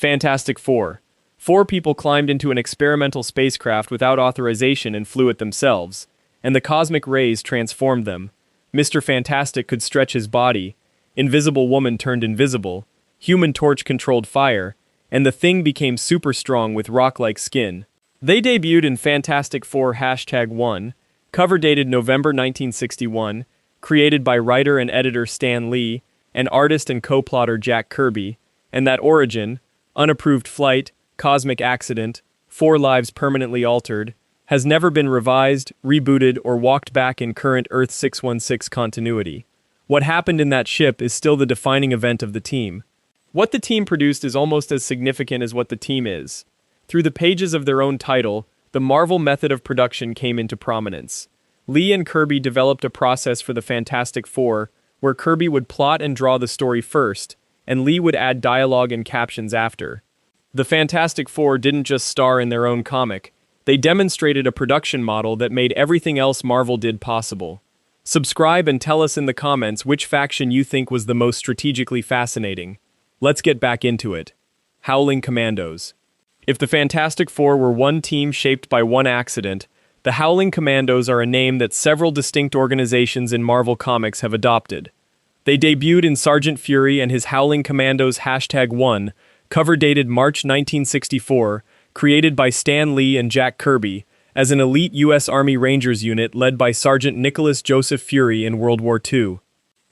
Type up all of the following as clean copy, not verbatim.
Fantastic Four. Four people climbed into an experimental spacecraft without authorization and flew it themselves, and the cosmic rays transformed them. Mr. Fantastic could stretch his body, Invisible Woman turned invisible, Human Torch controlled fire, and the Thing became super strong with rock-like skin. They debuted in Fantastic Four #1, cover dated November 1961, created by writer and editor Stan Lee, and artist and co-plotter Jack Kirby, and that origin, unapproved flight, cosmic accident, 4 lives permanently altered, has never been revised, rebooted, or walked back in current Earth 616 continuity. What happened in that ship is still the defining event of the team. What the team produced is almost as significant as what the team is. Through the pages of their own title, the Marvel method of production came into prominence. Lee and Kirby developed a process for the Fantastic Four, where Kirby would plot and draw the story first, and Lee would add dialogue and captions after. The Fantastic Four didn't just star in their own comic, they demonstrated a production model that made everything else Marvel did possible. Subscribe and tell us in the comments which faction you think was the most strategically fascinating. Let's get back into it. Howling Commandos. If the Fantastic Four were one team shaped by one accident, the Howling Commandos are a name that several distinct organizations in Marvel Comics have adopted. They debuted in Sergeant Fury and his Howling Commandos #1, cover dated March 1964, created by Stan Lee and Jack Kirby, as an elite U.S. Army Rangers unit led by Sergeant Nicholas Joseph Fury in World War II.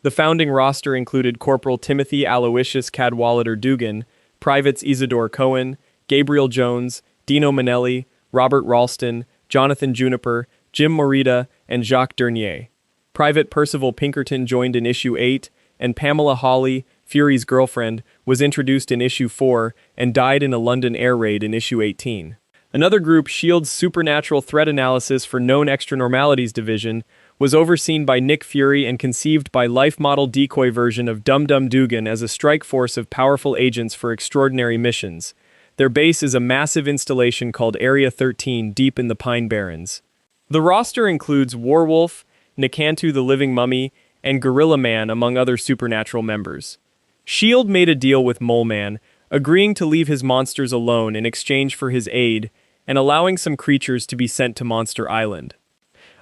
The founding roster included Corporal Timothy Aloysius Cadwallader Dugan, Privates Isidore Cohen, Gabriel Jones, Dino Manelli, Robert Ralston, Jonathan Juniper, Jim Morita, and Jacques Dernier. Private Percival Pinkerton joined in issue 8, and Pamela Hawley, Fury's girlfriend, was introduced in issue 4 and died in a London air raid in issue 18. Another group, S.H.I.E.L.D's Supernatural Threat Analysis for Known Extranormalities Division, was overseen by Nick Fury and conceived by life model decoy version of Dum Dum Dugan as a strike force of powerful agents for extraordinary missions. Their base is a massive installation called Area 13 deep in the Pine Barrens. The roster includes Warwolf, Nikantu the Living Mummy, and Gorilla Man among other supernatural members. S.H.I.E.L.D. made a deal with Mole Man, agreeing to leave his monsters alone in exchange for his aid, and allowing some creatures to be sent to Monster Island.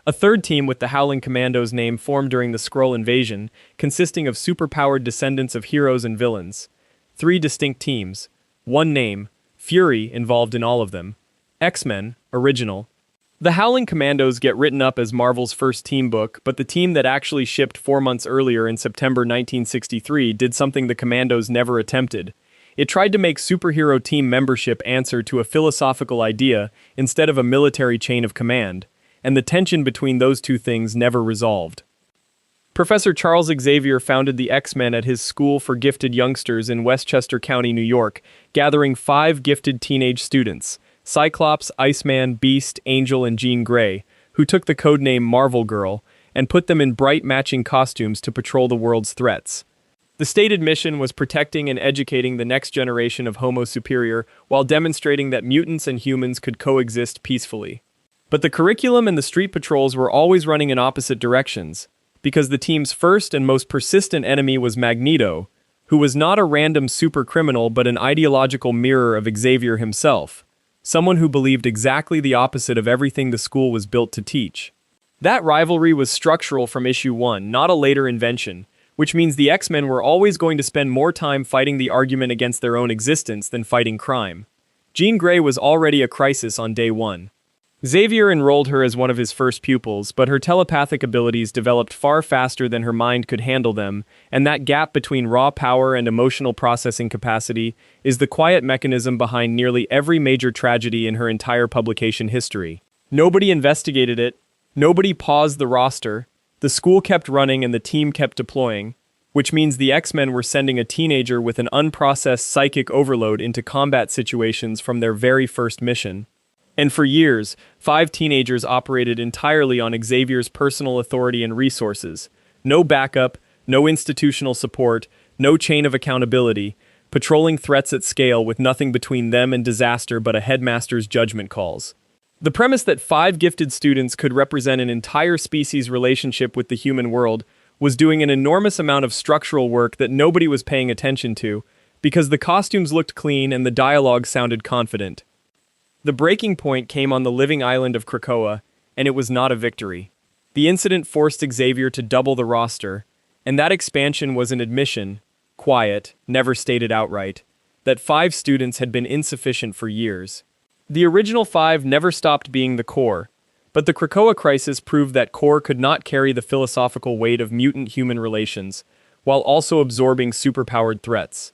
A third team with the Howling Commandos name formed during the Skrull invasion, consisting of superpowered descendants of heroes and villains. 3 distinct teams, 1 name, Fury involved in all of them. X-Men, original. The Howling Commandos get written up as Marvel's first team book, but the team that actually shipped 4 months earlier in September 1963 did something the Commandos never attempted. It tried to make superhero team membership answer to a philosophical idea instead of a military chain of command, and the tension between those two things never resolved. Professor Charles Xavier founded the X-Men at his school for gifted youngsters in Westchester County, New York, gathering 5 gifted teenage students, Cyclops, Iceman, Beast, Angel, and Jean Grey, who took the codename Marvel Girl, and put them in bright matching costumes to patrol the world's threats. The stated mission was protecting and educating the next generation of Homo Superior while demonstrating that mutants and humans could coexist peacefully. But the curriculum and the street patrols were always running in opposite directions, because the team's first and most persistent enemy was Magneto, who was not a random supercriminal but an ideological mirror of Xavier himself, someone who believed exactly the opposite of everything the school was built to teach. That rivalry was structural from issue 1, not a later invention, which means the X-Men were always going to spend more time fighting the argument against their own existence than fighting crime. Jean Grey was already a crisis on day 1. Xavier enrolled her as one of his first pupils, but her telepathic abilities developed far faster than her mind could handle them, and that gap between raw power and emotional processing capacity is the quiet mechanism behind nearly every major tragedy in her entire publication history. Nobody investigated it, nobody paused the roster, the school kept running and the team kept deploying, which means the X-Men were sending a teenager with an unprocessed psychic overload into combat situations from their very first mission. And for years, 5 teenagers operated entirely on Xavier's personal authority and resources. No backup, no institutional support, no chain of accountability, patrolling threats at scale with nothing between them and disaster but a headmaster's judgment calls. The premise that 5 gifted students could represent an entire species' relationship with the human world was doing an enormous amount of structural work that nobody was paying attention to, because the costumes looked clean and the dialogue sounded confident. The breaking point came on the living island of Krakoa, and it was not a victory. The incident forced Xavier to double the roster, and that expansion was an admission, quiet, never stated outright, that 5 students had been insufficient for years. The original 5 never stopped being the core, but the Krakoa crisis proved that core could not carry the philosophical weight of mutant-human relations, while also absorbing superpowered threats.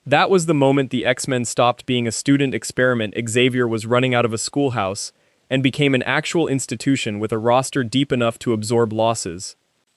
That was the moment the X-Men stopped being a student experiment Xavier was running out of a schoolhouse and became an actual institution with a roster deep enough to absorb losses.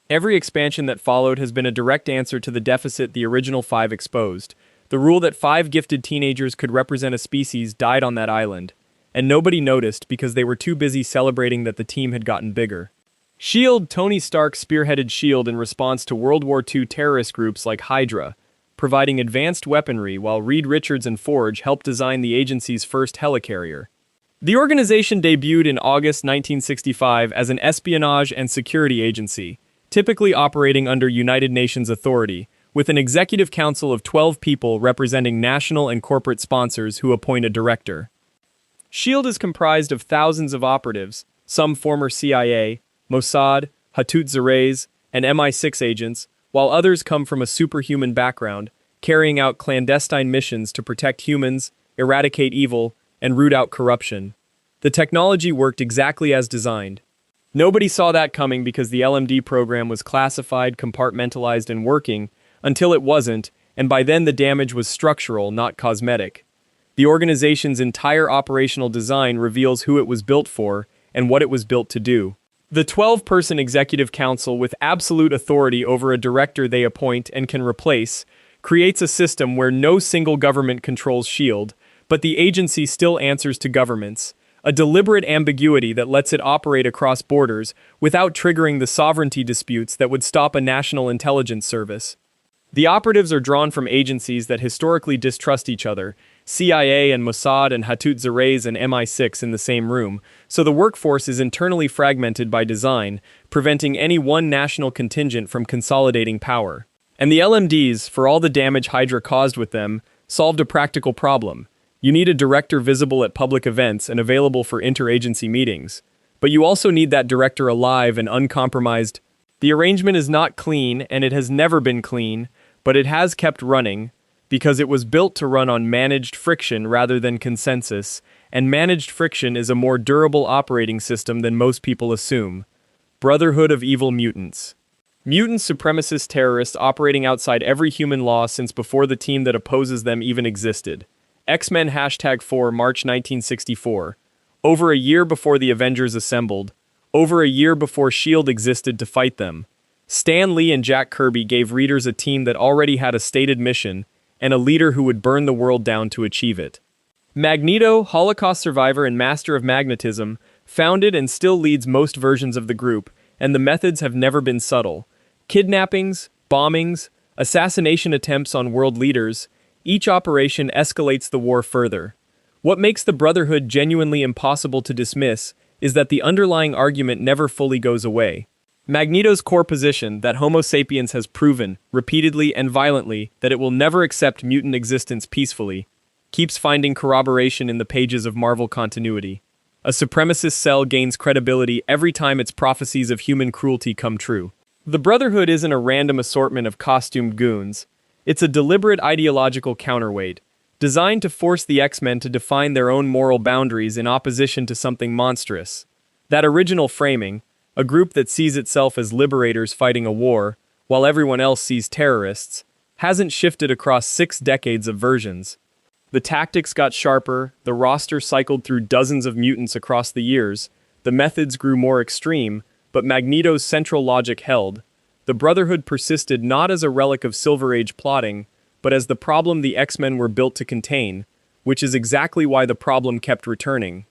Every expansion that followed has been a direct answer to the deficit the original 5 exposed. The rule that 5 gifted teenagers could represent a species died on that island, and nobody noticed because they were too busy celebrating that the team had gotten bigger. S.H.I.E.L.D. Tony Stark spearheaded S.H.I.E.L.D. in response to World War II terrorist groups like Hydra, providing advanced weaponry while Reed Richards and Forge helped design the agency's first helicarrier. The organization debuted in August 1965 as an espionage and security agency, typically operating under United Nations authority, with an executive council of 12 people representing national and corporate sponsors who appoint a director. S.H.I.E.L.D. is comprised of thousands of operatives, some former CIA, Mossad, adversaries, and MI6 agents, while others come from a superhuman background, carrying out clandestine missions to protect humans, eradicate evil, and root out corruption. The technology worked exactly as designed. Nobody saw that coming because the LMD program was classified, compartmentalized, and working, until it wasn't, and by then the damage was structural, not cosmetic. The organization's entire operational design reveals who it was built for and what it was built to do. The 12-person executive council with absolute authority over a director they appoint and can replace creates a system where no single government controls S.H.I.E.L.D., but the agency still answers to governments, a deliberate ambiguity that lets it operate across borders without triggering the sovereignty disputes that would stop a national intelligence service. The operatives are drawn from agencies that historically distrust each other, CIA and Mossad and adversaries and MI6 in the same room, so the workforce is internally fragmented by design, preventing any one national contingent from consolidating power. And the LMDs, for all the damage Hydra caused with them, solved a practical problem. You need a director visible at public events and available for interagency meetings. But you also need that director alive and uncompromised. The arrangement is not clean, and it has never been clean, but it has kept running, because it was built to run on managed friction rather than consensus, and managed friction is a more durable operating system than most people assume. Brotherhood of Evil Mutants. Mutant supremacist terrorists operating outside every human law since before the team that opposes them even existed. X-Men #4 March 1964. Over a year before the Avengers assembled. Over a year before S.H.I.E.L.D. existed to fight them. Stan Lee and Jack Kirby gave readers a team that already had a stated mission, and a leader who would burn the world down to achieve it. Magneto, Holocaust survivor and master of magnetism, founded and still leads most versions of the group, and the methods have never been subtle. Kidnappings, bombings, assassination attempts on world leaders, each operation escalates the war further. What makes the Brotherhood genuinely impossible to dismiss is that the underlying argument never fully goes away. Magneto's core position, that Homo sapiens has proven, repeatedly and violently, that it will never accept mutant existence peacefully, keeps finding corroboration in the pages of Marvel continuity. A supremacist cell gains credibility every time its prophecies of human cruelty come true. The Brotherhood isn't a random assortment of costumed goons. It's a deliberate ideological counterweight, designed to force the X-Men to define their own moral boundaries in opposition to something monstrous. That original framing, a group that sees itself as liberators fighting a war, while everyone else sees terrorists, hasn't shifted across 6 decades of versions. The tactics got sharper, the roster cycled through dozens of mutants across the years, the methods grew more extreme, but Magneto's central logic held. The Brotherhood persisted not as a relic of Silver Age plotting, but as the problem the X-Men were built to contain, which is exactly why the problem kept returning.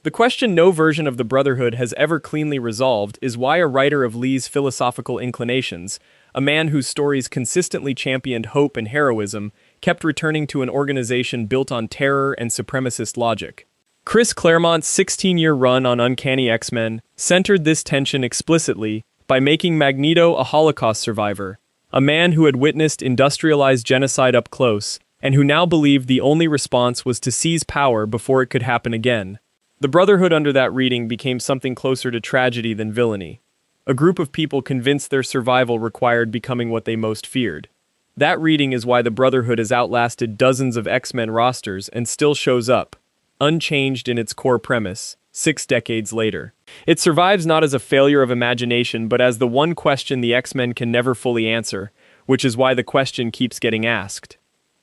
The question no version of the Brotherhood has ever cleanly resolved is why a writer of Lee's philosophical inclinations, a man whose stories consistently championed hope and heroism, kept returning to an organization built on terror and supremacist logic. Chris Claremont's 16-year run on Uncanny X-Men centered this tension explicitly by making Magneto a Holocaust survivor, a man who had witnessed industrialized genocide up close, and who now believed the only response was to seize power before it could happen again. The Brotherhood under that reading became something closer to tragedy than villainy. A group of people convinced their survival required becoming what they most feared. That reading is why the Brotherhood has outlasted dozens of X-Men rosters and still shows up, unchanged in its core premise, 6 decades later. It survives not as a failure of imagination, but as the one question the X-Men can never fully answer, which is why the question keeps getting asked.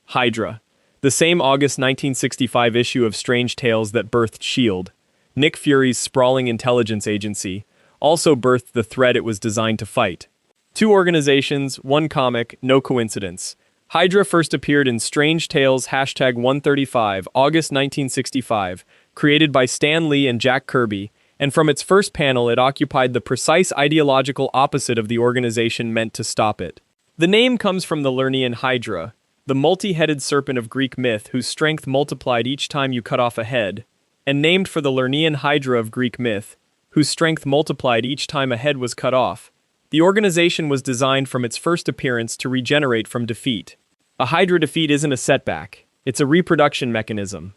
Hydra. The same August 1965 issue of Strange Tales that birthed S.H.I.E.L.D., Nick Fury's sprawling intelligence agency, also birthed the threat it was designed to fight. 2 organizations, 1 comic, no coincidence. Hydra first appeared in Strange Tales #135, August 1965, created by Stan Lee and Jack Kirby, and from its first panel it occupied the precise ideological opposite of the organization meant to stop it. The name comes from the Lernaean Hydra, the multi-headed serpent of Greek myth whose strength multiplied each time you cut off a head, and named for the Lernaean Hydra of Greek myth, whose strength multiplied each time a head was cut off. The organization was designed from its first appearance to regenerate from defeat. A Hydra defeat isn't a setback, it's a reproduction mechanism.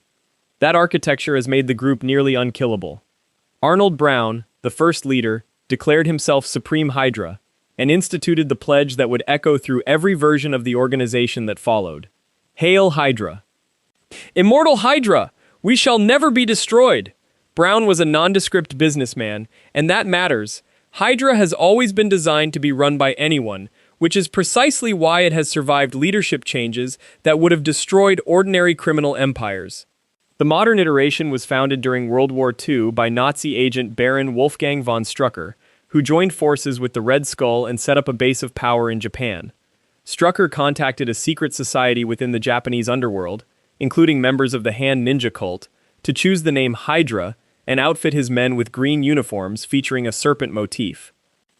That architecture has made the group nearly unkillable. Arnold Brown, the first leader, declared himself Supreme Hydra, and instituted the pledge that would echo through every version of the organization that followed. Hail Hydra! Immortal Hydra! We shall never be destroyed! Brown was a nondescript businessman, and that matters. Hydra has always been designed to be run by anyone, which is precisely why it has survived leadership changes that would have destroyed ordinary criminal empires. The modern iteration was founded during World War II by Nazi agent Baron Wolfgang von Strucker, who joined forces with the Red Skull and set up a base of power in Japan. Strucker contacted a secret society within the Japanese underworld, including members of the Hand Ninja cult, to choose the name Hydra and outfit his men with green uniforms featuring a serpent motif.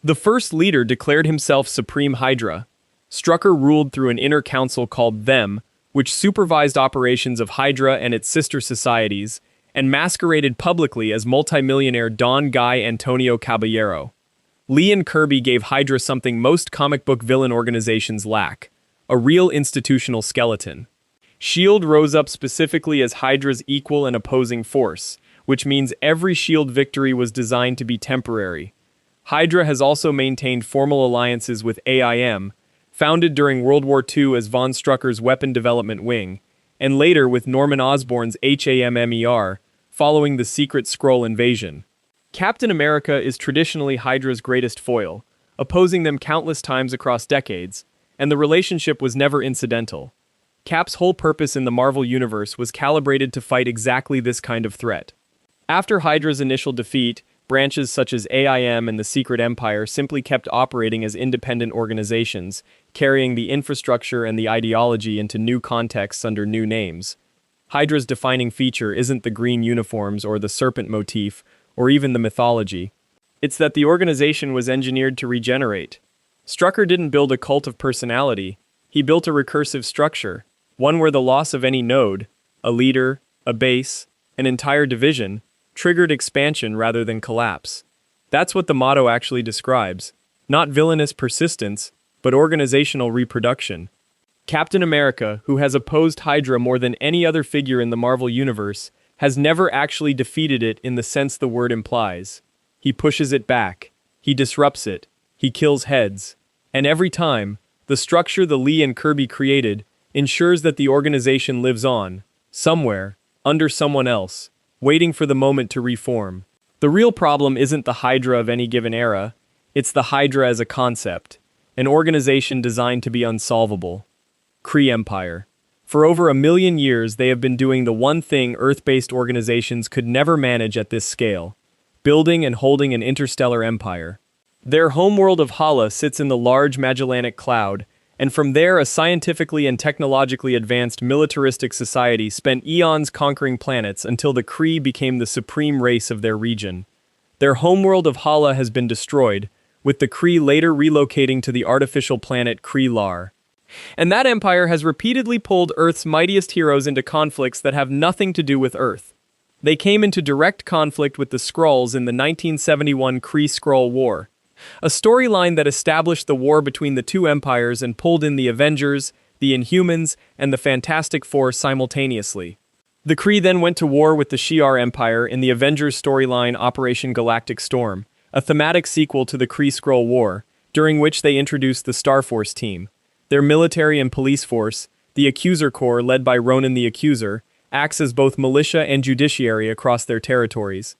The first leader declared himself Supreme Hydra. Strucker ruled through an inner council called Them, which supervised operations of Hydra and its sister societies, and masqueraded publicly as multimillionaire Don Guy Antonio Caballero. Lee and Kirby gave Hydra something most comic book villain organizations lack: a real institutional skeleton. S.H.I.E.L.D. rose up specifically as Hydra's equal and opposing force, which means every S.H.I.E.L.D. victory was designed to be temporary. Hydra has also maintained formal alliances with A.I.M., founded during World War II as von Strucker's weapon development wing, and later with Norman Osborn's H.A.M.M.E.R., following the secret Skrull invasion. Captain America is traditionally Hydra's greatest foil, opposing them countless times across decades, and the relationship was never incidental. Cap's whole purpose in the Marvel Universe was calibrated to fight exactly this kind of threat. After Hydra's initial defeat, branches such as A.I.M. and the Secret Empire simply kept operating as independent organizations, carrying the infrastructure and the ideology into new contexts under new names. Hydra's defining feature isn't the green uniforms or the serpent motif, or even the mythology. It's that the organization was engineered to regenerate. Strucker didn't build a cult of personality, he built a recursive structure, one where the loss of any node, a leader, a base, an entire division, triggered expansion rather than collapse. That's what the motto actually describes. Not villainous persistence, but organizational reproduction. Captain America, who has opposed Hydra more than any other figure in the Marvel Universe, has never actually defeated it in the sense the word implies. He pushes it back, he disrupts it, he kills heads, and every time, the structure the Lee and Kirby created ensures that the organization lives on, somewhere, under someone else, waiting for the moment to reform. The real problem isn't the Hydra of any given era, it's the Hydra as a concept, an organization designed to be unsolvable. Kree Empire. For over 1 million years, they have been doing the one thing Earth-based organizations could never manage at this scale: building and holding an interstellar empire. Their homeworld of Hala sits in the large Magellanic Cloud, and from there a scientifically and technologically advanced militaristic society spent eons conquering planets until the Kree became the supreme race of their region. Their homeworld of Hala has been destroyed, with the Kree later relocating to the artificial planet Kree-Lar. And that empire has repeatedly pulled Earth's mightiest heroes into conflicts that have nothing to do with Earth. They came into direct conflict with the Skrulls in the 1971 Kree-Skrull War, a storyline that established the war between the two empires and pulled in the Avengers, the Inhumans, and the Fantastic Four simultaneously. The Kree then went to war with the Shi'ar Empire in the Avengers storyline Operation Galactic Storm, a thematic sequel to the Kree-Skrull War, during which they introduced the Starforce team. Their military and police force, the Accuser Corps led by Ronan the Accuser, acts as both militia and judiciary across their territories.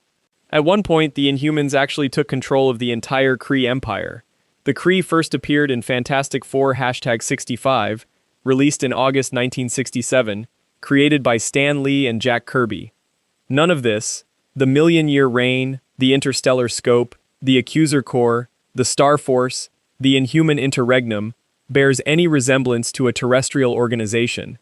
At one point, the Inhumans actually took control of the entire Kree Empire. The Kree first appeared in Fantastic Four #65, released in August 1967, created by Stan Lee and Jack Kirby. None of this, the Million-Year Reign, the Interstellar Scope, the Accuser Corps, the Star Force, the Inhuman Interregnum, bears any resemblance to a terrestrial organization.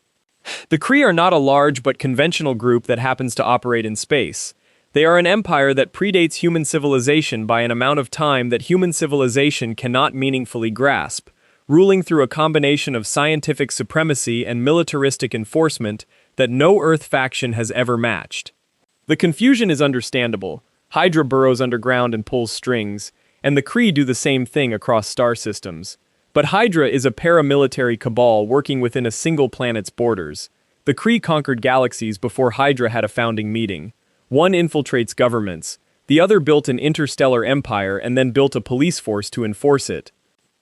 The Kree are not a large but conventional group that happens to operate in space. They are an empire that predates human civilization by an amount of time that human civilization cannot meaningfully grasp, ruling through a combination of scientific supremacy and militaristic enforcement that no Earth faction has ever matched. The confusion is understandable. Hydra burrows underground and pulls strings, and the Kree do the same thing across star systems. But Hydra is a paramilitary cabal working within a single planet's borders. The Kree conquered galaxies before Hydra had a founding meeting. One infiltrates governments, the other built an interstellar empire and then built a police force to enforce it.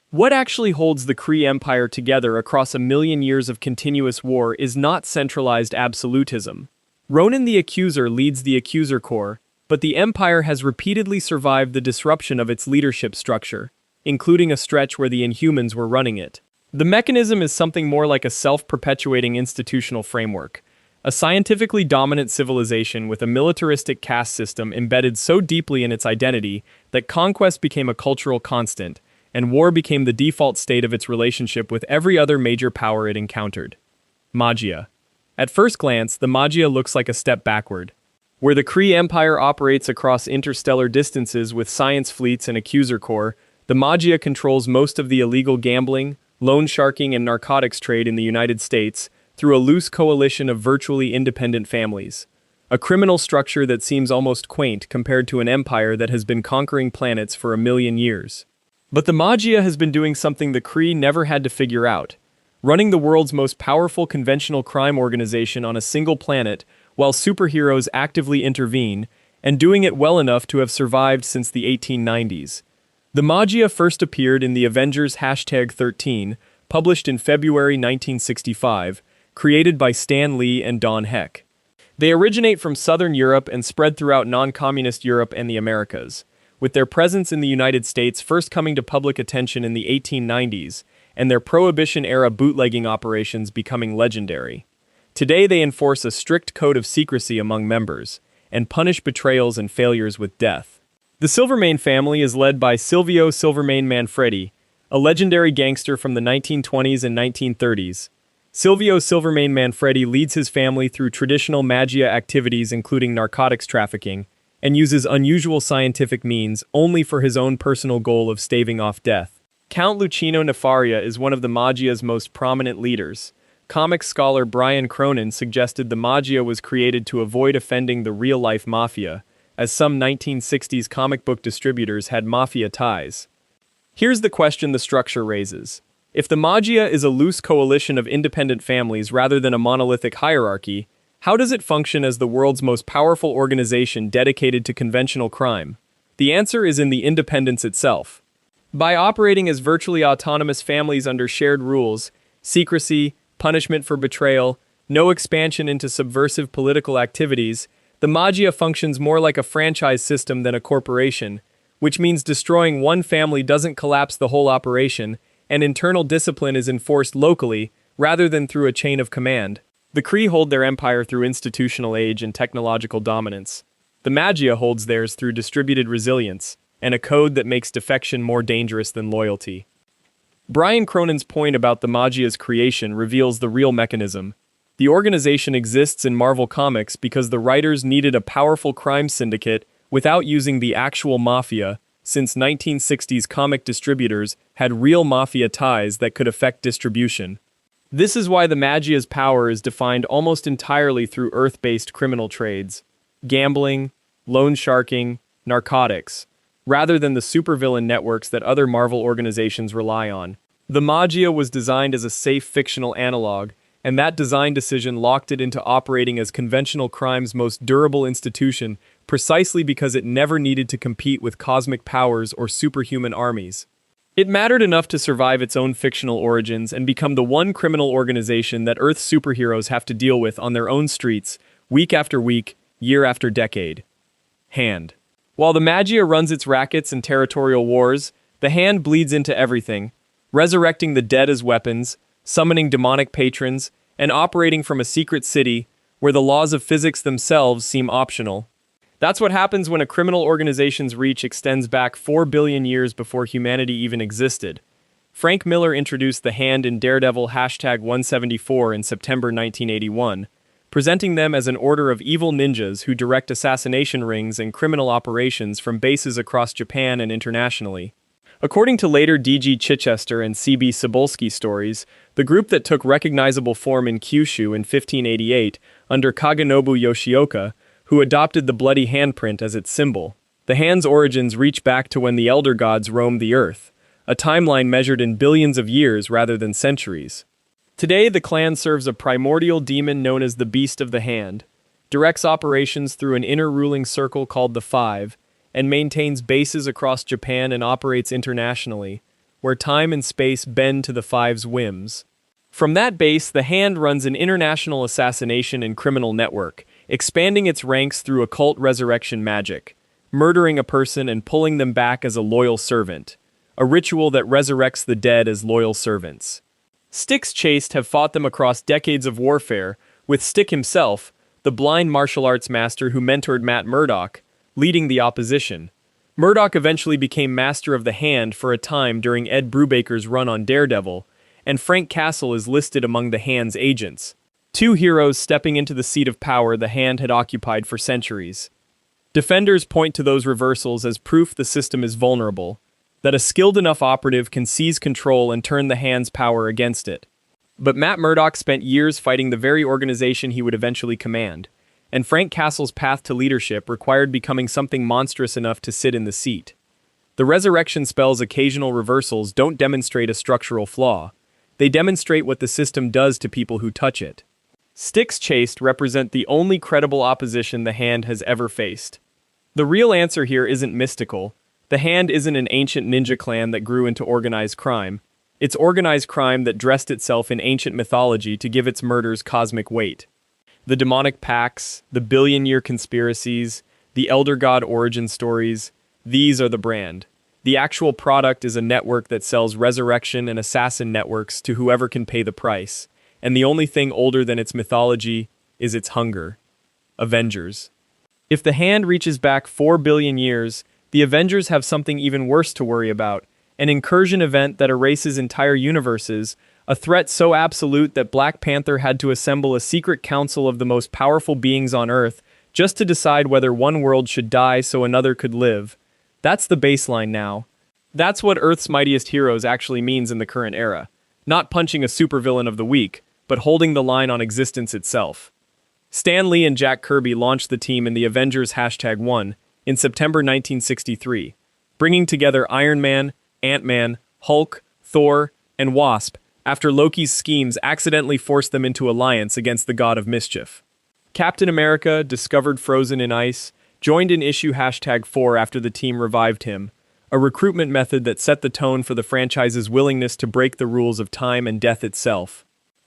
What actually holds the Kree Empire together across a million years of continuous war is not centralized absolutism. Ronan the Accuser leads the Accuser Corps, but the Empire has repeatedly survived the disruption of its leadership structure, including a stretch where the Inhumans were running it. The mechanism is something more like a self-perpetuating institutional framework, a scientifically dominant civilization with a militaristic caste system embedded so deeply in its identity that conquest became a cultural constant, and war became the default state of its relationship with every other major power it encountered. Maggia. At first glance, the Maggia looks like a step backward. Where the Kree Empire operates across interstellar distances with science fleets and Accuser Corps, the Maggia controls most of the illegal gambling, loan sharking, and narcotics trade in the United States through a loose coalition of virtually independent families. A criminal structure that seems almost quaint compared to an empire that has been conquering planets for a million years. But the Maggia has been doing something the Kree never had to figure out, running the world's most powerful conventional crime organization on a single planet while superheroes actively intervene, and doing it well enough to have survived since the 1890s. The Maggia first appeared in the Avengers #13, published in February 1965, created by Stan Lee and Don Heck. They originate from Southern Europe and spread throughout non-communist Europe and the Americas, with their presence in the United States first coming to public attention in the 1890s, and their Prohibition-era bootlegging operations becoming legendary. Today they enforce a strict code of secrecy among members, and punish betrayals and failures with death. The Silvermane family is led by Silvio Silvermane Manfredi, a legendary gangster from the 1920s and 1930s. Silvio Silvermane Manfredi leads his family through traditional Maggia activities including narcotics trafficking, and uses unusual scientific means only for his own personal goal of staving off death. Count Lucino Nefaria is one of the Maggia's most prominent leaders. Comic scholar Brian Cronin suggested the Maggia was created to avoid offending the real-life mafia, as some 1960s comic book distributors had mafia ties. Here's the question the structure raises. If the Maggia is a loose coalition of independent families rather than a monolithic hierarchy, how does it function as the world's most powerful organization dedicated to conventional crime? The answer is in the independence itself. By operating as virtually autonomous families under shared rules, secrecy, punishment for betrayal, no expansion into subversive political activities, the Maggia functions more like a franchise system than a corporation, which means destroying one family doesn't collapse the whole operation, and internal discipline is enforced locally rather than through a chain of command. The Kree hold their empire through institutional age and technological dominance. The Maggia holds theirs through distributed resilience, and a code that makes defection more dangerous than loyalty. Brian Cronin's point about the Maggia's creation reveals the real mechanism. The organization exists in Marvel Comics because the writers needed a powerful crime syndicate without using the actual mafia, since 1960s comic distributors had real mafia ties that could affect distribution. This is why the Maggia's power is defined almost entirely through Earth-based criminal trades, gambling, loan sharking, narcotics, rather than the supervillain networks that other Marvel organizations rely on. The Maggia was designed as a safe fictional analog, and that design decision locked it into operating as conventional crime's most durable institution precisely because it never needed to compete with cosmic powers or superhuman armies. It mattered enough to survive its own fictional origins and become the one criminal organization that Earth's superheroes have to deal with on their own streets, week after week, year after decade. Hand. While the Maggia runs its rackets and territorial wars, the Hand bleeds into everything, resurrecting the dead as weapons, summoning demonic patrons, and operating from a secret city where the laws of physics themselves seem optional. That's what happens when a criminal organization's reach extends back 4 billion years before humanity even existed. Frank Miller introduced the Hand in Daredevil #174 in September 1981, presenting them as an order of evil ninjas who direct assassination rings and criminal operations from bases across Japan and internationally. According to later D.G. Chichester and C.B. Cebulski stories, the group that took recognizable form in Kyushu in 1588 under Kagenobu Yoshioka, who adopted the bloody handprint as its symbol. The Hand's origins reach back to when the Elder Gods roamed the Earth, a timeline measured in billions of years rather than centuries. Today, the clan serves a primordial demon known as the Beast of the Hand, directs operations through an inner ruling circle called the Five, and maintains bases across Japan and operates internationally, where time and space bend to the Five's whims. From that base, the Hand runs an international assassination and criminal network, expanding its ranks through occult resurrection magic, murdering a person and pulling them back as a loyal servant, a ritual that resurrects the dead as loyal servants. Styx Chased have fought them across decades of warfare, with Stick himself, the blind martial arts master who mentored Matt Murdock, leading the opposition. Murdock eventually became master of the Hand for a time during Ed Brubaker's run on Daredevil, and Frank Castle is listed among the Hand's agents. Two heroes stepping into the seat of power the Hand had occupied for centuries. Defenders point to those reversals as proof the system is vulnerable, that a skilled enough operative can seize control and turn the Hand's power against it. But Matt Murdock spent years fighting the very organization he would eventually command, and Frank Castle's path to leadership required becoming something monstrous enough to sit in the seat. The resurrection spell's occasional reversals don't demonstrate a structural flaw. They demonstrate what the system does to people who touch it. Styx Chased represent the only credible opposition the Hand has ever faced. The real answer here isn't mystical. The Hand isn't an ancient ninja clan that grew into organized crime. It's organized crime that dressed itself in ancient mythology to give its murders cosmic weight. The demonic pacts, the billion-year conspiracies, the Elder God origin stories, these are the brand. The actual product is a network that sells resurrection and assassin networks to whoever can pay the price. And the only thing older than its mythology is its hunger. Avengers. If the Hand reaches back 4 billion years, the Avengers have something even worse to worry about, an incursion event that erases entire universes, a threat so absolute that Black Panther had to assemble a secret council of the most powerful beings on Earth just to decide whether one world should die so another could live. That's the baseline now. That's what Earth's mightiest heroes actually means in the current era. Not punching a supervillain of the week, but holding the line on existence itself. Stan Lee and Jack Kirby launched the team in the Avengers #1 in September 1963, bringing together Iron Man, Ant-Man, Hulk, Thor, and Wasp after Loki's schemes accidentally forced them into alliance against the God of Mischief. Captain America, discovered frozen in ice, joined in issue #4 after the team revived him, a recruitment method that set the tone for the franchise's willingness to break the rules of time and death itself.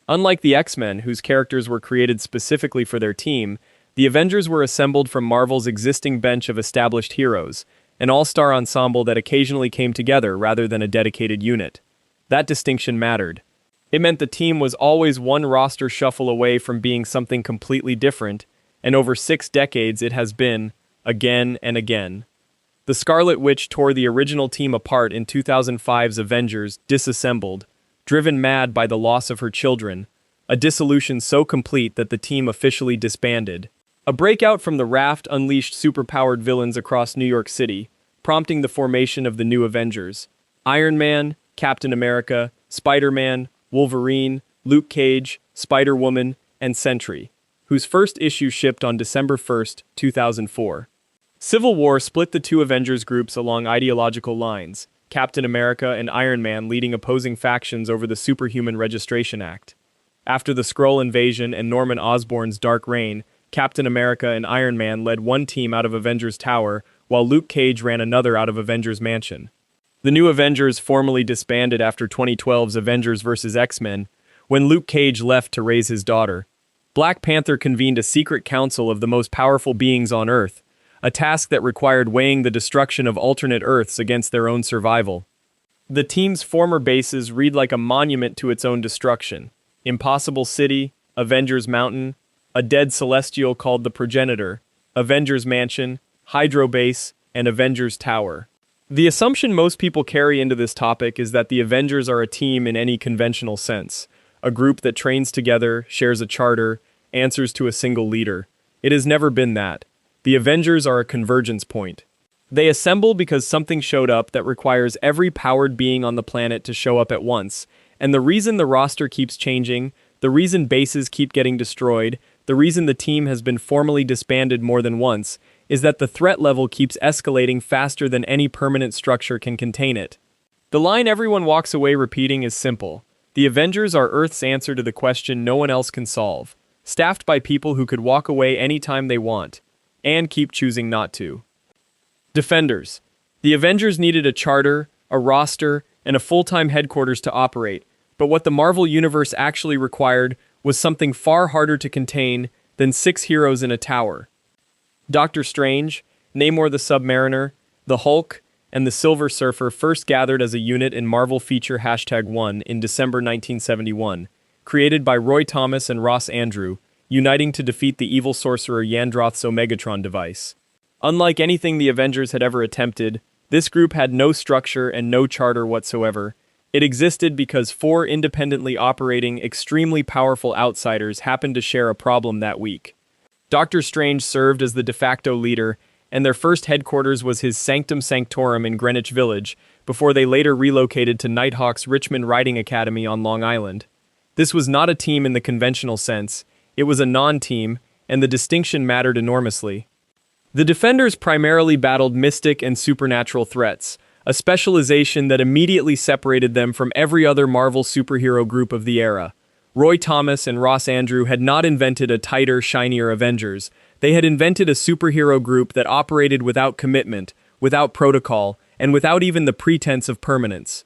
Unlike the X-Men, whose characters were created specifically for their team, the Avengers were assembled from Marvel's existing bench of established heroes, an all-star ensemble that occasionally came together rather than a dedicated unit. That distinction mattered. It meant the team was always one roster shuffle away from being something completely different, and over 6 decades it has been, again and again. The Scarlet Witch tore the original team apart in 2005's Avengers Disassembled, driven mad by the loss of her children, a dissolution so complete that the team officially disbanded. A breakout from the raft unleashed superpowered villains across New York City, prompting the formation of the new Avengers. Iron Man, Captain America, Spider-Man, Wolverine, Luke Cage, Spider-Woman, and Sentry, whose first issue shipped on December 1st, 2004. Civil War split the two Avengers groups along ideological lines, Captain America and Iron Man leading opposing factions over the Superhuman Registration Act. After the Skrull invasion and Norman Osborn's dark reign, Captain America and Iron Man led one team out of Avengers Tower, while Luke Cage ran another out of Avengers Mansion. The new Avengers formally disbanded after 2012's Avengers vs. X-Men, when Luke Cage left to raise his daughter. Black Panther convened a secret council of the most powerful beings on Earth, a task that required weighing the destruction of alternate Earths against their own survival. The team's former bases read like a monument to its own destruction. Impossible City, Avengers Mountain, a dead celestial called the Progenitor, Avengers Mansion, Hydra Base, and Avengers Tower. The assumption most people carry into this topic is that the Avengers are a team in any conventional sense, a group that trains together, shares a charter, answers to a single leader. It has never been that. The Avengers are a convergence point. They assemble because something showed up that requires every powered being on the planet to show up at once, and the reason the roster keeps changing, the reason bases keep getting destroyed, the reason the team has been formally disbanded more than once, is that the threat level keeps escalating faster than any permanent structure can contain it. The line everyone walks away repeating is simple. The Avengers are Earth's answer to the question no one else can solve, staffed by people who could walk away anytime they want, and keep choosing not to. Defenders. The Avengers needed a charter, a roster, and a full-time headquarters to operate, but what the Marvel Universe actually required was something far harder to contain than 6 heroes in a tower. Doctor Strange, Namor the Submariner, the Hulk, and the Silver Surfer first gathered as a unit in Marvel Feature #1 in December 1971, created by Roy Thomas and Ross Andru, uniting to defeat the evil sorcerer Yandroth's Omegatron device. Unlike anything the Avengers had ever attempted, this group had no structure and no charter whatsoever. It existed because 4 independently operating, extremely powerful outsiders happened to share a problem that week. Doctor Strange served as the de facto leader, and their first headquarters was his Sanctum Sanctorum in Greenwich Village, before they later relocated to Nighthawk's Richmond Riding Academy on Long Island. This was not a team in the conventional sense. It was a non-team, and the distinction mattered enormously. The Defenders primarily battled mystic and supernatural threats, a specialization that immediately separated them from every other Marvel superhero group of the era. Roy Thomas and Ross Andru had not invented a tighter, shinier Avengers. They had invented a superhero group that operated without commitment, without protocol, and without even the pretense of permanence.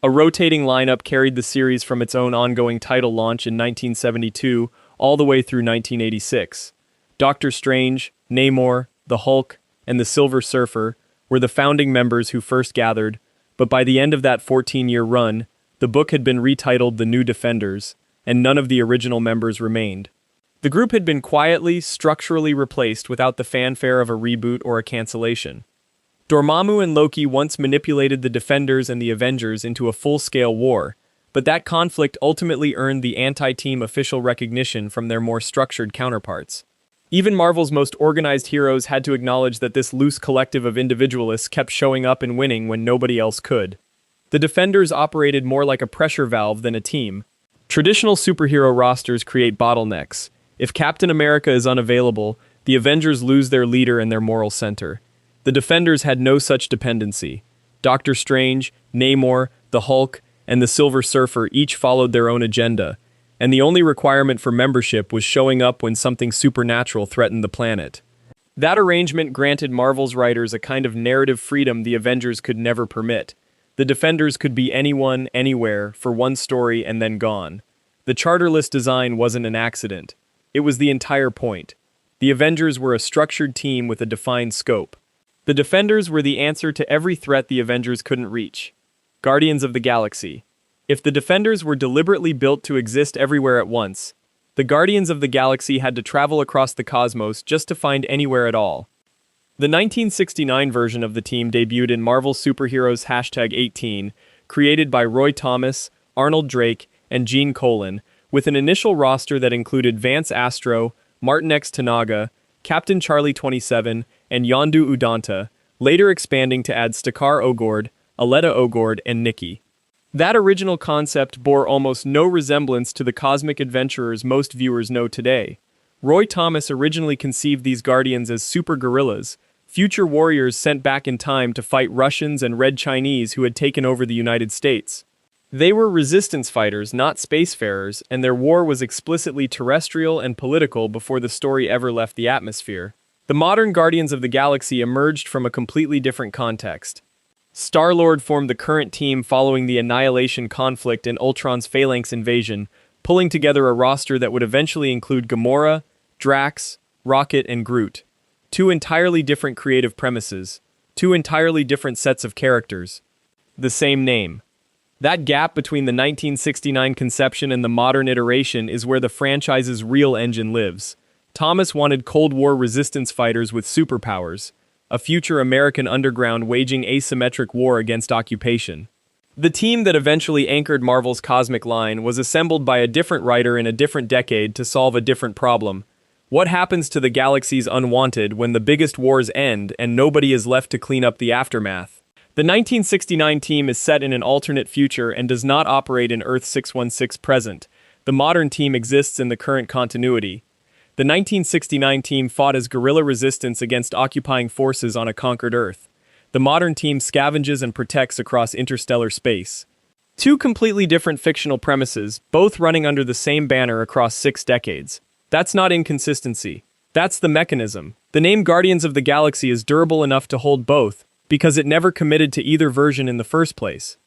A rotating lineup carried the series from its own ongoing title launch in 1972 all the way through 1986. Doctor Strange, Namor, the Hulk, and the Silver Surfer were the founding members who first gathered, but by the end of that 14-year run, the book had been retitled The New Defenders, and none of the original members remained. The group had been quietly, structurally replaced without the fanfare of a reboot or a cancellation. Dormammu and Loki once manipulated the Defenders and the Avengers into a full-scale war, but that conflict ultimately earned the anti-team official recognition from their more structured counterparts. Even Marvel's most organized heroes had to acknowledge that this loose collective of individualists kept showing up and winning when nobody else could. The Defenders operated more like a pressure valve than a team. Traditional superhero rosters create bottlenecks. If Captain America is unavailable, the Avengers lose their leader and their moral center. The Defenders had no such dependency. Doctor Strange, Namor, the Hulk, and the Silver Surfer each followed their own agenda, and the only requirement for membership was showing up when something supernatural threatened the planet. That arrangement granted Marvel's writers a kind of narrative freedom the Avengers could never permit. The Defenders could be anyone, anywhere, for one story and then gone. The charterless design wasn't an accident. It was the entire point. The Avengers were a structured team with a defined scope. The Defenders were the answer to every threat the Avengers couldn't reach. Guardians of the Galaxy. If the Defenders were deliberately built to exist everywhere at once, the Guardians of the Galaxy had to travel across the cosmos just to find anywhere at all. The 1969 version of the team debuted in Marvel Superheroes #18, created by Roy Thomas, Arnold Drake, and Gene Colan, with an initial roster that included Vance Astro, Martin X. Tanaga, Captain Charlie 27, and Yondu Udanta, later expanding to add Stakar Ogord, Aletta Ogord, and Nikki. That original concept bore almost no resemblance to the cosmic adventurers most viewers know today. Roy Thomas originally conceived these Guardians as super gorillas, future warriors sent back in time to fight Russians and Red Chinese who had taken over the United States. They were resistance fighters, not spacefarers, and their war was explicitly terrestrial and political before the story ever left the atmosphere. The modern Guardians of the Galaxy emerged from a completely different context. Star-Lord formed the current team following the Annihilation conflict and Ultron's Phalanx invasion, pulling together a roster that would eventually include Gamora, Drax, Rocket, and Groot. Two entirely different creative premises, two entirely different sets of characters. The same name. That gap between the 1969 conception and the modern iteration is where the franchise's real engine lives. Thomas wanted Cold War resistance fighters with superpowers, a future American underground waging asymmetric war against occupation. The team that eventually anchored Marvel's cosmic line was assembled by a different writer in a different decade to solve a different problem. What happens to the galaxy's unwanted when the biggest wars end and nobody is left to clean up the aftermath? The 1969 team is set in an alternate future and does not operate in Earth 616 present. The modern team exists in the current continuity. The 1969 team fought as guerrilla resistance against occupying forces on a conquered Earth. The modern team scavenges and protects across interstellar space. Two completely different fictional premises, both running under the same banner across 6 decades. That's not inconsistency. That's the mechanism. The name Guardians of the Galaxy is durable enough to hold both, because it never committed to either version in the first place.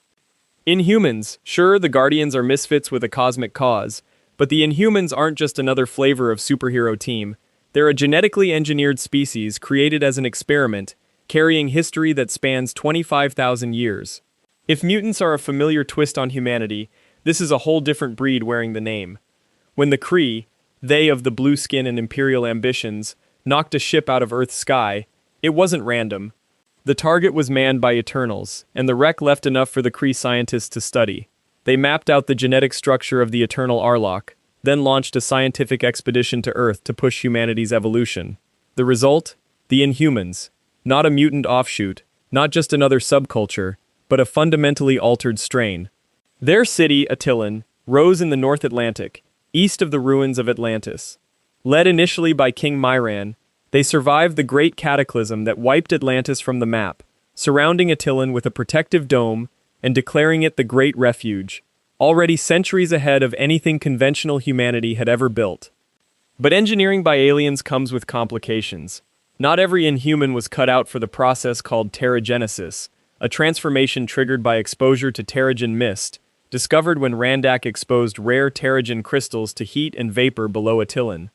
Inhumans. Sure, the Guardians are misfits with a cosmic cause, but the Inhumans aren't just another flavor of superhero team. They're a genetically engineered species created as an experiment, carrying history that spans 25,000 years. If mutants are a familiar twist on humanity, this is a whole different breed wearing the name. When the Kree, they of the blue skin and imperial ambitions, knocked a ship out of Earth's sky, it wasn't random. The target was manned by Eternals, and the wreck left enough for the Kree scientists to study. They mapped out the genetic structure of the Eternal Arlock, then launched a scientific expedition to Earth to push humanity's evolution. The result? The Inhumans. Not a mutant offshoot, not just another subculture, but a fundamentally altered strain. Their city, Attilan, rose in the North Atlantic, east of the ruins of Atlantis. Led initially by King Myran, they survived the great cataclysm that wiped Atlantis from the map, surrounding Attilan with a protective dome and declaring it the Great Refuge, already centuries ahead of anything conventional humanity had ever built. But engineering by aliens comes with complications. Not every Inhuman was cut out for the process called Terrigenesis, a transformation triggered by exposure to Terrigen mist, discovered when Randak exposed rare Terrigen crystals to heat and vapor below Attilan.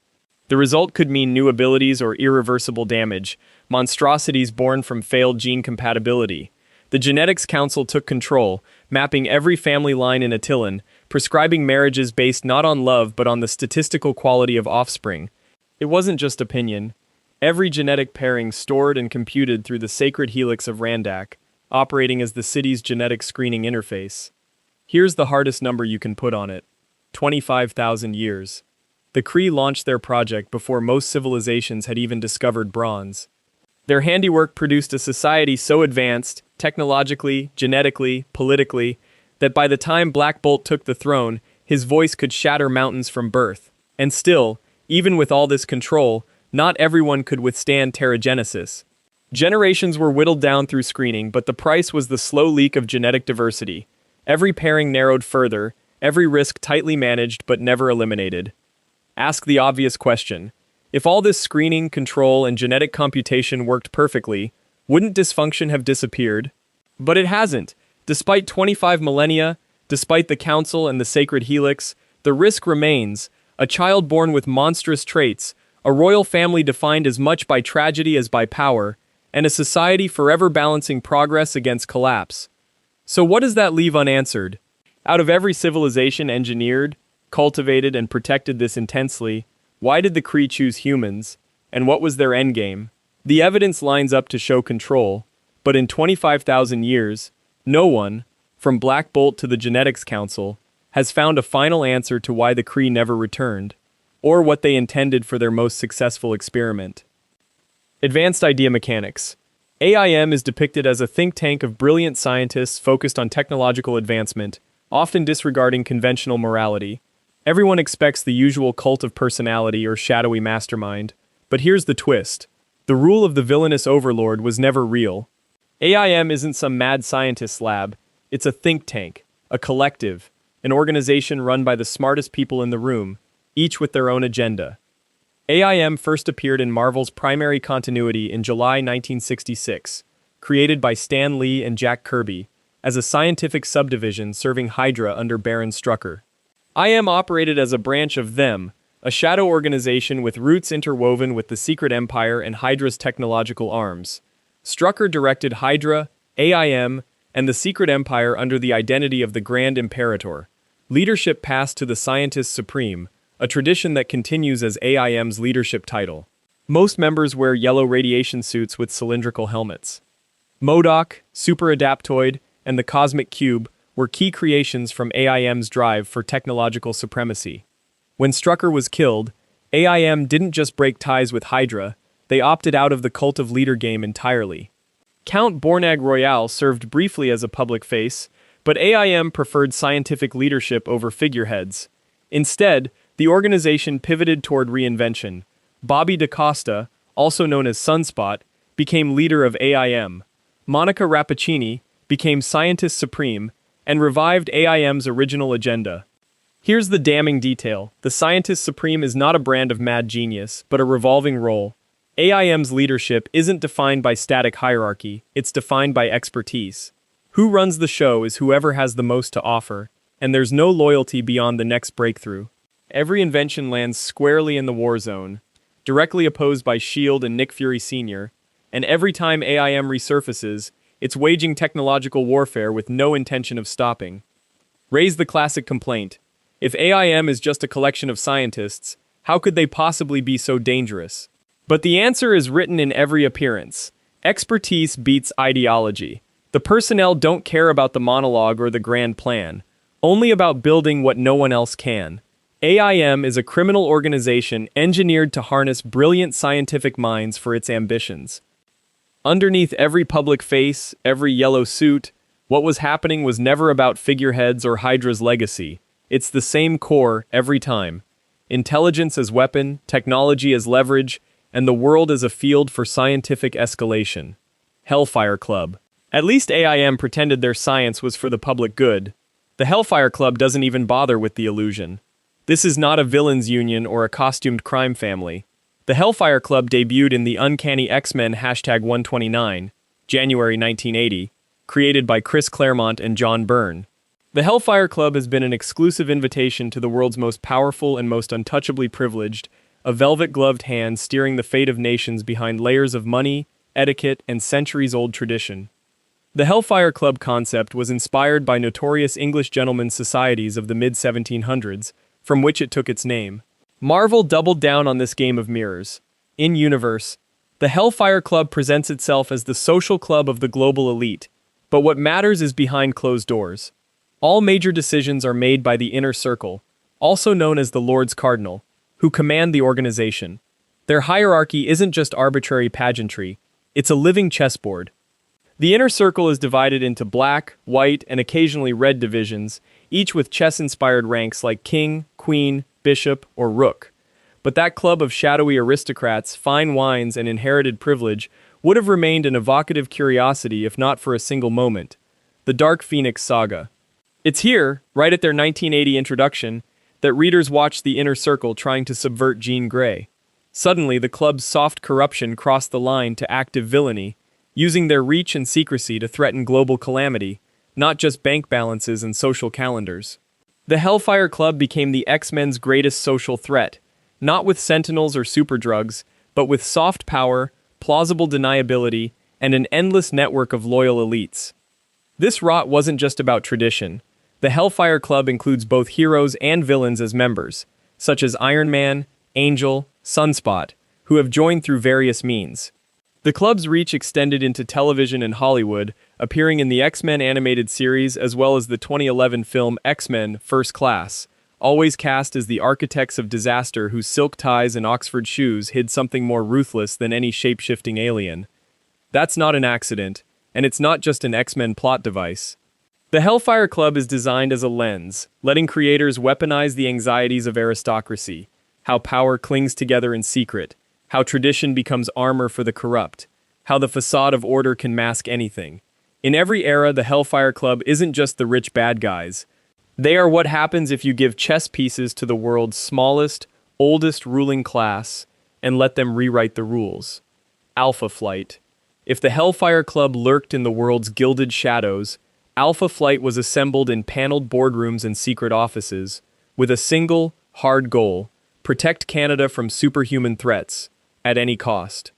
The result could mean new abilities or irreversible damage, monstrosities born from failed gene compatibility. The Genetics Council took control, mapping every family line in Attilan, prescribing marriages based not on love but on the statistical quality of offspring. It wasn't just opinion. Every genetic pairing stored and computed through the sacred helix of Randak, operating as the city's genetic screening interface. Here's the hardest number you can put on it. 25,000 years. The Kree launched their project before most civilizations had even discovered bronze. Their handiwork produced a society so advanced, technologically, genetically, politically, that by the time Black Bolt took the throne, his voice could shatter mountains from birth. And still, even with all this control, not everyone could withstand Terrigenesis. Generations were whittled down through screening, but the price was the slow leak of genetic diversity. Every pairing narrowed further, every risk tightly managed but never eliminated. Ask the obvious question. If all this screening, control, and genetic computation worked perfectly, wouldn't dysfunction have disappeared? But it hasn't. Despite 25 millennia, despite the Council and the Sacred Helix, the risk remains. A child born with monstrous traits, a royal family defined as much by tragedy as by power, and a society forever balancing progress against collapse. So what does that leave unanswered? Out of every civilization engineered, cultivated, and protected this intensely, why did the Kree choose humans, and what was their endgame? The evidence lines up to show control, but in 25,000 years, no one, from Black Bolt to the Genetics Council, has found a final answer to why the Kree never returned, or what they intended for their most successful experiment. Advanced Idea Mechanics. A.I.M. is depicted as a think tank of brilliant scientists focused on technological advancement, often disregarding conventional morality. Everyone expects the usual cult of personality or shadowy mastermind, but here's the twist. The rule of the villainous overlord was never real. A.I.M. isn't some mad scientist's lab, it's a think tank, a collective, an organization run by the smartest people in the room, each with their own agenda. A.I.M. first appeared in Marvel's primary continuity in July 1966, created by Stan Lee and Jack Kirby, as a scientific subdivision serving Hydra under Baron Strucker. A.I.M. operated as a branch of them, a shadow organization with roots interwoven with the secret empire and Hydra's technological arms. Strucker directed Hydra, A.I.M., and the secret empire under the identity of the Grand Imperator. Leadership passed to the Scientist Supreme, a tradition that continues as A.I.M.'s leadership title. Most members wear yellow radiation suits with cylindrical helmets. MODOK, Super Adaptoid, and the Cosmic Cube were key creations from A.I.M.'s drive for technological supremacy. When Strucker was killed, A.I.M. didn't just break ties with Hydra, they opted out of the Cult of Leader game entirely. Count Bornag Royale served briefly as a public face, but A.I.M. preferred scientific leadership over figureheads. Instead, the organization pivoted toward reinvention. Bobby DaCosta, also known as Sunspot, became leader of A.I.M. Monica Rappaccini became Scientist Supreme and revived A.I.M.'s original agenda. Here's the damning detail. The Scientist Supreme is not a brand of mad genius, but a revolving role. A.I.M.'s leadership isn't defined by static hierarchy, it's defined by expertise. Who runs the show is whoever has the most to offer, and there's no loyalty beyond the next breakthrough. Every invention lands squarely in the war zone, directly opposed by S.H.I.E.L.D. and Nick Fury Sr., and every time A.I.M. resurfaces, it's waging technological warfare with no intention of stopping. Raise the classic complaint. If A.I.M. is just a collection of scientists, how could they possibly be so dangerous? But the answer is written in every appearance. Expertise beats ideology. The personnel don't care about the monologue or the grand plan, only about building what no one else can. A.I.M. is a criminal organization engineered to harness brilliant scientific minds for its ambitions. Underneath every public face, every yellow suit, what was happening was never about figureheads or Hydra's legacy. It's the same core every time. Intelligence as weapon, technology as leverage, and the world as a field for scientific escalation. Hellfire Club. At least A.I.M. pretended their science was for the public good. The Hellfire Club doesn't even bother with the illusion. This is not a villains union or a costumed crime family. The Hellfire Club debuted in the Uncanny X-Men #129, January 1980, created by Chris Claremont and John Byrne. The Hellfire Club has been an exclusive invitation to the world's most powerful and most untouchably privileged, a velvet-gloved hand steering the fate of nations behind layers of money, etiquette, and centuries-old tradition. The Hellfire Club concept was inspired by notorious English gentlemen's societies of the mid-1700s, from which it took its name. Marvel doubled down on this game of mirrors. In-universe, the Hellfire Club presents itself as the social club of the global elite, but what matters is behind closed doors. All major decisions are made by the Inner Circle, also known as the Lords Cardinal, who command the organization. Their hierarchy isn't just arbitrary pageantry, it's a living chessboard. The Inner Circle is divided into black, white, and occasionally red divisions, each with chess-inspired ranks like king, queen, bishop, or rook. But that club of shadowy aristocrats, fine wines, and inherited privilege would have remained an evocative curiosity if not for a single moment. The Dark Phoenix Saga. It's here, right at their 1980 introduction, that readers watch the Inner Circle trying to subvert Jean Grey. Suddenly, the club's soft corruption crossed the line to active villainy, using their reach and secrecy to threaten global calamity, not just bank balances and social calendars. The Hellfire Club became the X-Men's greatest social threat, not with sentinels or superdrugs, but with soft power, plausible deniability, and an endless network of loyal elites. This rot wasn't just about tradition. The Hellfire Club includes both heroes and villains as members, such as Iron Man, Angel, Sunspot, who have joined through various means. The club's reach extended into television and Hollywood, appearing in the X-Men animated series as well as the 2011 film X-Men: First Class, always cast as the architects of disaster whose silk ties and Oxford shoes hid something more ruthless than any shape-shifting alien. That's not an accident, and it's not just an X-Men plot device. The Hellfire Club is designed as a lens, letting creators weaponize the anxieties of aristocracy, how power clings together in secret, how tradition becomes armor for the corrupt, how the facade of order can mask anything. In every era, the Hellfire Club isn't just the rich bad guys. They are what happens if you give chess pieces to the world's smallest, oldest ruling class and let them rewrite the rules. Alpha Flight. If the Hellfire Club lurked in the world's gilded shadows, Alpha Flight was assembled in paneled boardrooms and secret offices, with a single, hard goal: protect Canada from superhuman threats, at any cost.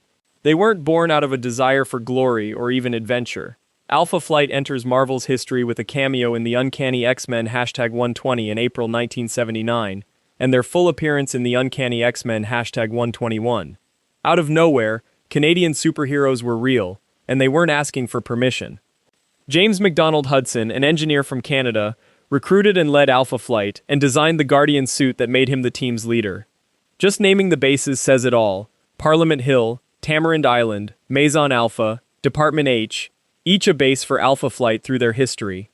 They weren't born out of a desire for glory or even adventure. Alpha Flight enters Marvel's history with a cameo in the Uncanny X-Men #120 in April 1979, and their full appearance in the Uncanny X-Men #121. Out of nowhere, Canadian superheroes were real, and they weren't asking for permission. James MacDonald Hudson, an engineer from Canada, recruited and led Alpha Flight and designed the Guardian suit that made him the team's leader. Just naming the bases says it all: Parliament Hill, Tamarind Island, Maison Alpha, Department H, each a base for Alpha Flight through their history.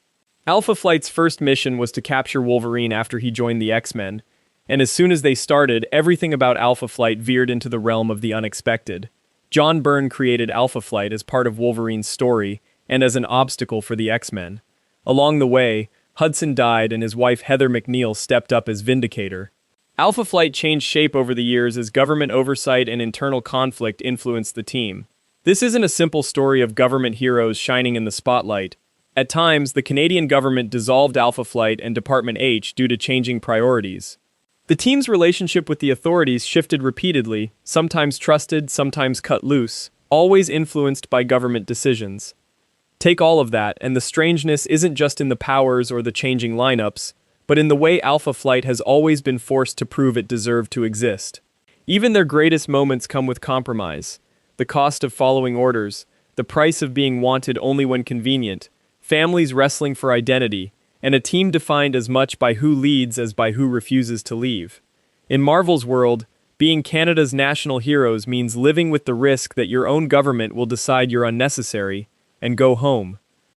Alpha Flight's first mission was to capture Wolverine after he joined the X-Men, and as soon as they started, everything about Alpha Flight veered into the realm of the unexpected. John Byrne created Alpha Flight as part of Wolverine's story and as an obstacle for the X-Men. Along the way, Hudson died and his wife Heather McNeil stepped up as Vindicator. Alpha Flight changed shape over the years as government oversight and internal conflict influenced the team. This isn't a simple story of government heroes shining in the spotlight. At times, the Canadian government dissolved Alpha Flight and Department H due to changing priorities. The team's relationship with the authorities shifted repeatedly, sometimes trusted, sometimes cut loose, always influenced by government decisions. Take all of that, and the strangeness isn't just in the powers or the changing lineups, but in the way Alpha Flight has always been forced to prove it deserved to exist. Even their greatest moments come with compromise. The cost of following orders, the price of being wanted only when convenient, families wrestling for identity, and a team defined as much by who leads as by who refuses to leave. In Marvel's world, being Canada's national heroes means living with the risk that your own government will decide you're unnecessary and go home.